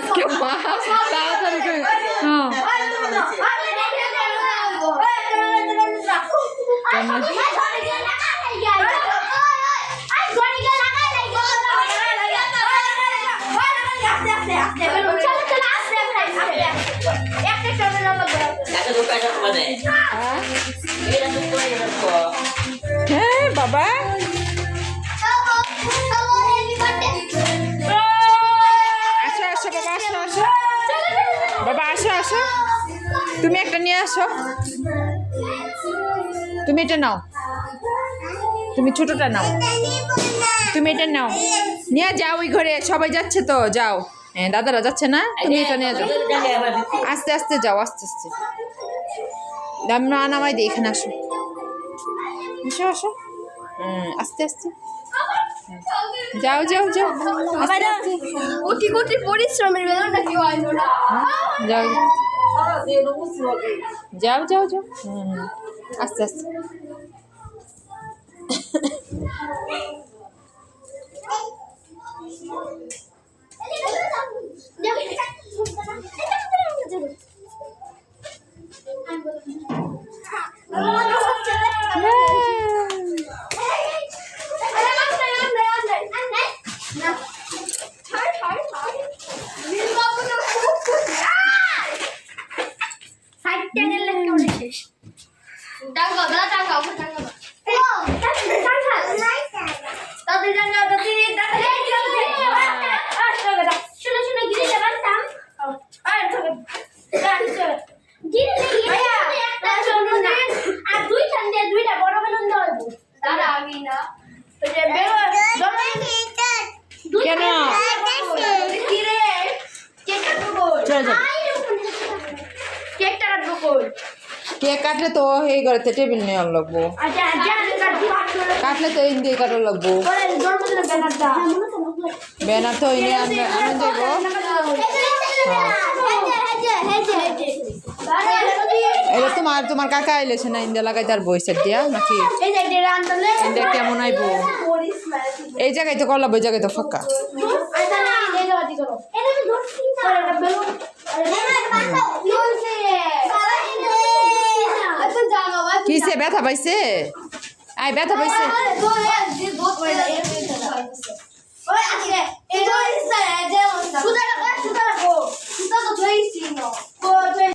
আজকে মা তাড়াতাড়ি করে হ্যাঁ বাবা আসো আসো বাবা আসো আসো বাবা আসো আসো তুমি একটা নিয়ে আসো তুমি এটা নাও তুমি ছোটটা নাও তুমি এটা নাও নিয়ে যাও ওই ঘরে সবাই যাচ্ছে তো যাও হ্যাঁ দাদারা যাচ্ছে না তুমি এটা নিয়ে যাও আস্তে আস্তে যাও আস্তে আস্তে আমরা নামাই দিই এখানে আসো আসো আসো আস্তে আস্তে যাও যাও যাও কোটি কোটি পরিশ্রমের বেদনা কি হয় না যাও যাও যাও যাও আস্তে আস্তে কেন কেক কাটলে তো এই ঘরে টেবিল নিয়ে লাগবো কাটলে তো এই দিয়ে কাটা লাগবো ব্যানার তো এনে আনন্দ দেবো এটা তোমার কাকা আইলেছে না ইন্ডিয়া লাগাই তার বইসের দিয়া নাকি ইন্ডিয়া কেমন আইবো এই জায়গায় তো করলাম ওই জায়গায় তো ফাঁকা কিসে ব্যথা পাইছে আয় ব্যথা পাইছে সুদা